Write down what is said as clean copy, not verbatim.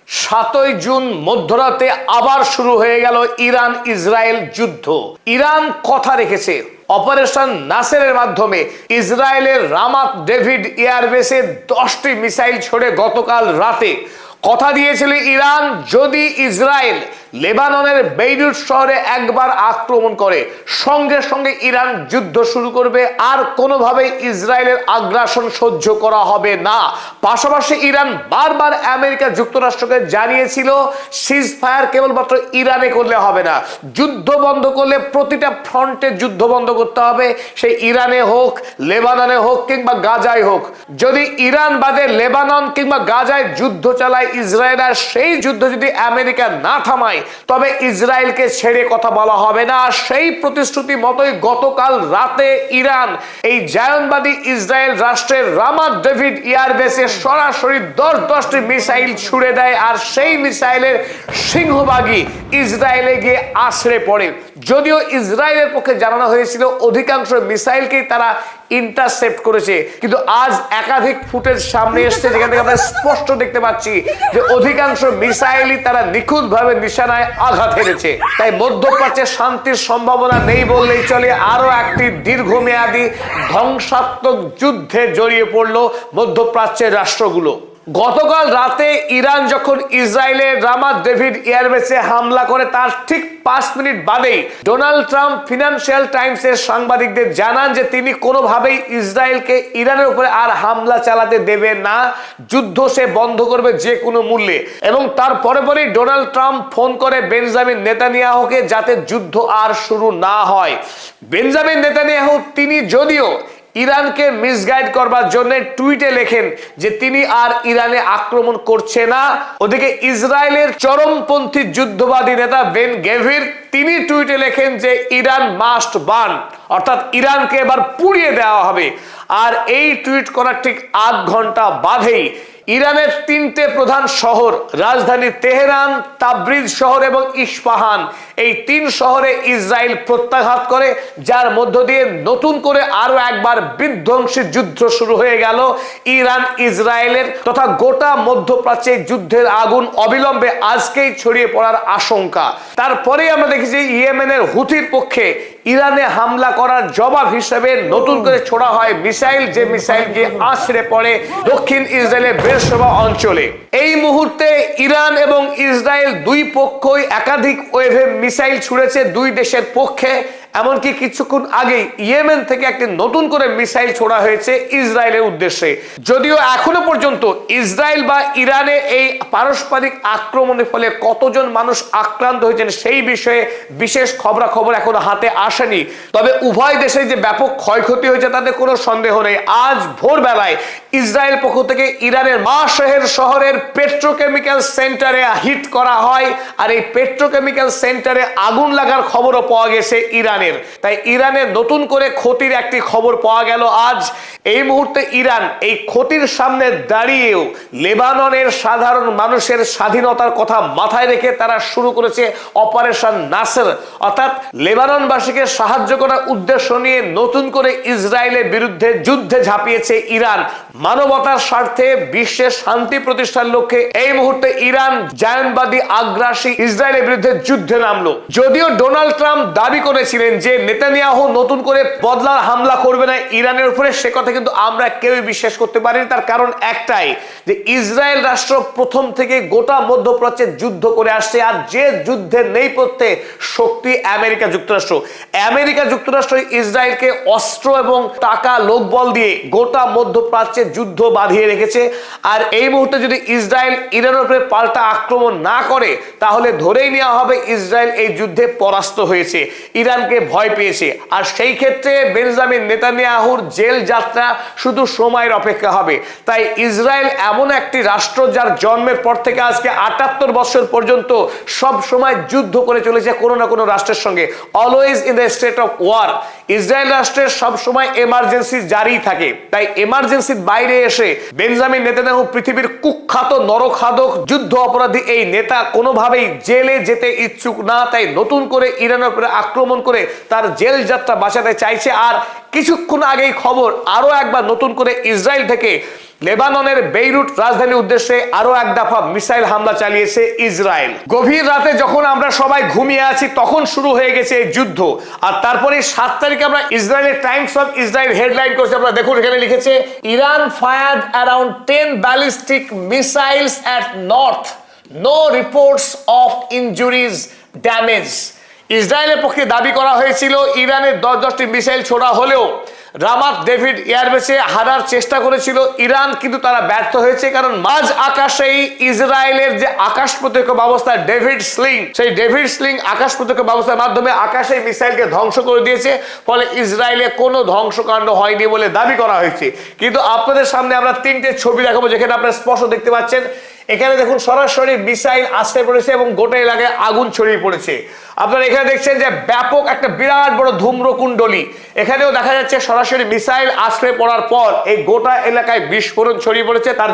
7ই June মধ্যরাতে আবার শুরু হয়ে গেল ইরান ইসরায়েল যুদ্ধ। ইরান কথা রেখেছে, অপারেশন নাসেরের মাধ্যমে ইসরায়েলের রামাত ডেভিড এয়ারবেসে 10টি মিসাইল ছোড়ে গতকাল রাতে কথা দিয়েছিল ইরান, যদি ইসরায়েল লেবাননের বেইরুত শহরে একবার আক্রমণ করে সঙ্গে সঙ্গে ইরান যুদ্ধ শুরু করবে, আর কোনোভাবেই ইসরায়েলের আগ্রাসন সহ্য করা হবে না। পাশাপাশি ইরান বারবার আমেরিকা যুক্তরাষ্ট্রকে জানিয়েছিল সিজ ফায়ার কেবলমাত্র ইরানে করলে হবে না, যুদ্ধ বন্ধ করলে প্রতিটা ফ্রন্টে যুদ্ধ বন্ধ করতে হবে, সেই ইরানে হোক, লেবাননে হোক কিংবা গাজায় হোক। যদি ইরান বাদে লেবানন কিংবা গাজায় যুদ্ধ চালায় ইসরায়েল, আর সেই যুদ্ধ যদি আমেরিকা না থামায় তবে ইসরায়েলকে ছেড়ে কথা বলা হবে না। সেই প্রতিশ্রুতি মতোই গতকাল রাতে ইরান এই জায়নবাদী ইসরায়েল রাষ্ট্রের রামাত ডেভিড এয়ারবেসে সরাসরি 10টি মিসাইল ছুড়ে দেয়, আর সেই মিসাইলের সিংহভাগই ইসরায়েলে গিয়ে আছড়ে পড়ে। যদিও ইসরায়েলের পক্ষে জানানো হয়েছিল অধিকাংশ মিসাইলকেই তারা ইন্টারসেপ্ট করেছে, কিন্তু আজ একাধিক ফুটেজ সামনে এসেছে যেখান থেকে আমরা স্পষ্ট দেখতে পাচ্ছি যে অধিকাংশ মিসাইলই তারা নিখুঁতভাবে নিশানায় আঘাত হেরেছে। তাই মধ্যপ্রাচ্যে শান্তির সম্ভাবনা নেই বললেই চলে। আরো একটি দীর্ঘমেয়াদী ধ্বংসাত্মক যুদ্ধে জড়িয়ে পড়লো মধ্যপ্রাচ্যের রাষ্ট্রগুলো। গতকাল রাতে ইরান যখন ইসরায়েলের রামাত ডেভিড এয়ারবেসে হামলা করে তার ঠিক 5 মিনিট বাদেই ডোনাল্ড ট্রাম্প ফিনান্সিয়াল টাইমসের সাংবাদিকদের জানান যে তিনি কোনোভাবেই ইসরায়েলকে ইরানের উপরে আর হামলা চালাতে দেবে না, যুদ্ধ সে বন্ধ করবে যে কোনো মূল্যে। এবং তার পরে ডোনাল্ড ট্রাম্প ফোন করে বেঞ্জামিন নেতানিয়াহুকে যাতে যুদ্ধ আর শুরু না হয়। বেঞ্জামিন নেতানিয়াহু তিনি যদিও ইরানকে মিসগাইড করবার জন্য টুইটে লেখেন যে তিনি আর ইরানে আক্রমণ করছে না, ওদিকে ইসরায়েলের চরমপন্থী যুদ্ধবাদী নেতা বেন গেভির তিনি টুইটে লেখেন যে ইরান মাস্ট বার্ন, অর্থাৎ ইরানকে এবার পুড়িয়ে দেওয়া হবে। আর এই টুইট করার ঠিক 8 ঘন্টা বাদেই ইরানের 3টে প্রধান শহর রাজধানী তেহরান, তাবরিজ শহর এবং ইস্পাহান, এই 3 শহরে ইসরায়েল প্রত্যাঘাত করে, যার মধ্য দিয়ে নতুন করে আরো একবার বিধ্বংসী যুদ্ধ শুরু হয়ে গেল ইরান ইসরায়েলের, তথা গোটা মধ্যপ্রাচ্যে যুদ্ধের আগুন অবিলম্বে আজকেই ছড়িয়ে পড়ার আশঙ্কা। তারপরে আমরা দেখেছি ইয়েমেনের হুথির পক্ষে ইরানে হামলা করার জবাব হিসেবে নতুন করে ছোড়া হয় মিসাইল, যে মিসাইল গিয়ে আছড়ে পড়ে দক্ষিণ ইসরায়েলের বেরশেবা অঞ্চলে। এই মুহূর্তে ইরান এবং ইসরায়েল দুই পক্ষই একাধিক ওয়েভে মিসাইল ছুড়েছে দুই দেশের পক্ষে। এমনকি কিছুক্ষণ আগেই ইয়েমেন থেকে একটি নতুন করে মিসাইল ছোড়া হয়েছে ইসরায়েলের উদ্দেশ্যে। যদিও এখনো পর্যন্ত ইসরায়েল বা ইরানে এই পারস্পরিক আক্রমণের ফলে কতজন মানুষ আক্রান্ত হয়েছেন সেই বিষয়ে বিশেষ খবরাখবর এখনো হাতে আসেনি, তবে উভয় দেশে যে ব্যাপক ক্ষয়ক্ষতি হয়েছে তাতে কোনো সন্দেহ নেই। আজ ভোরবেলায় ইসরায়েল পক্ষ থেকে ইরানের মাশহের শহরের পেট্রোকেমিক্যাল সেন্টারে হিট করা হয়, আর এই পেট্রোকেমিক্যাল সেন্টারে আগুন লাগার খবরও পাওয়া গেছে ইরানের। তাই ইরানের নতুন করে ক্ষতির একটি খবর পাওয়া গেল আজ। এই মুহূর্তে ইরান এই ক্ষতির সামনে দাঁড়িয়েও লেবাননের সাধারণ মানুষের স্বাধীনতার কথা মাথায় রেখে তারা শুরু করেছে অপারেশন নাসের, অর্থাৎ লেবাননবাসীকে সাহায্য করার উদ্দেশ্য নিয়ে নতুন করে ইসরায়েলের বিরুদ্ধে যুদ্ধে ঝাঁপিয়েছে ইরান। মানবতার স্বার্থে বিশ্বের শান্তি প্রতিষ্ঠার লক্ষ্যে এই মুহূর্তে ইরান জায়নবাদী আগ্রাসী ইসরায়েলের বিরুদ্ধে যুদ্ধে নামলো। যদিও ডোনাল্ড ট্রাম্প দাবি করেছিলেন যে নেতানিয়াহু নতুন করে বদলার হামলা করবে না ইরানের উপরে, সে কথা কিন্তু আমরা কেউই বিশ্বাস করতে পারিনি। তার কারণ একটাই, যে ইসরায়েল রাষ্ট্র প্রথম থেকে গোটা মধ্যপ্রাচ্যে যুদ্ধ করে আসছে, আর যে যুদ্ধে নেপথ্যে শক্তি আমেরিকা যুক্তরাষ্ট্র। আমেরিকা যুক্তরাষ্ট্র ইসরায়েলকে অস্ত্র এবং টাকা লোকবল দিয়ে গোটা মধ্যপ্রাচ্যে যুদ্ধ বাঁধিয়ে রেখেছে। আর এই মুহূর্তে যদি ইসরায়েল ইরানের উপরে পাল্টা আক্রমণ না করে তাহলে ধরেই নেওয়া হবে ইসরায়েল এই যুদ্ধে পরাস্ত হয়েছে, ইরানকে ভয় পেয়েছে। আর সেই ক্ষেত্রে বেঞ্জামিন নেতানিয়াহুর জেল যাত্রা শুধু সময়ের অপেক্ষা হবে। তাই ইসরায়েল এমন একটি রাষ্ট্র যার জন্মের পর থেকে আজকে 78 বছর পর্যন্ত সব সময় যুদ্ধ করে চলেছে কোনো না কোনো রাষ্ট্রের সঙ্গে, always in the state of war. Israel রাষ্ট্রের সব সময় এমার্জেন্সি জারি থাকে। তাই এমার্জেন্সির বাইরে এসে বেঞ্জামিন নেতানিয়াহু পৃথিবীর কুখ্যাত নরখাদক যুদ্ধ অপরাধী এই নেতা কোনোভাবেই জেলে যেতে ইচ্ছুক না। তাই নতুন করে ইরানের উপরে আক্রমণ করে তার জেল যাত্রা বাঁচাতে চাইছে। আর কিছুক্ষণ আগেই খবর, আরো একবার নতুন করে ইসরায়েল থেকে লেবাননের বেইরুট রাজধানীর উদ্দেশ্যে আরো এক দফা মিসাইল হামলা চালিয়েছে ইসরায়েল। গভীর রাতে যখন আমরা সবাই ঘুমিয়ে আছি তখন শুরু হয়ে গেছে এই যুদ্ধ। আর তারপরে 7 তারিখে আমরা ইসরায়েলের টাইমস অফ ইসরায়েল হেডলাইন করেছে, আপনারা দেখুন এখানে লিখেছে, Iran fired around 10 ballistic missiles at north, no reports of injuries damage. ইসরায়েলের পক্ষে দাবি করা হয়েছিল ইরানের 10টি মিসাইল ছোড়া হলেও রামাত ডেভিড এয়ারবেসে হারার চেষ্টা করেছিল ইরান, কিন্তু তারা ব্যর্থ হয়েছে। কারণ মাঝ আকাশেই ইসরায়েলের যে আকাশ প্রতিরক্ষা ব্যবস্থা ডেভিড স্লিং, সেই ডেভিড স্লিং আকাশ প্রতিরক্ষা ব্যবস্থার মাধ্যমে আকাশে মিসাইলকে ধ্বংস করে দিয়েছে। ফলে ইসরায়েলে কোনো ধ্বংসকাণ্ড হয়নি বলে দাবি করা হয়েছে। কিন্তু আপনাদের সামনে আমরা 3টে ছবি দেখাবো, যেখানে আপনারা স্পষ্ট দেখতে পাচ্ছেন। এখানে দেখুন সরাসরি মিসাইল আশ্রয় পড়েছে এবং গোটা এলাকায় আগুন ছড়িয়ে পড়েছে। আপনারা এখানে দেখছেন যে ব্যাপক একটা বিরাট বড় ধূম্রকুণ্ডলী, এখানেও দেখা যাচ্ছে সরাসরি মিসাইল আশ্রয় পড়ার পর এই গোটা এলাকায় বিস্ফোরণ ছড়িয়ে পড়েছে। তার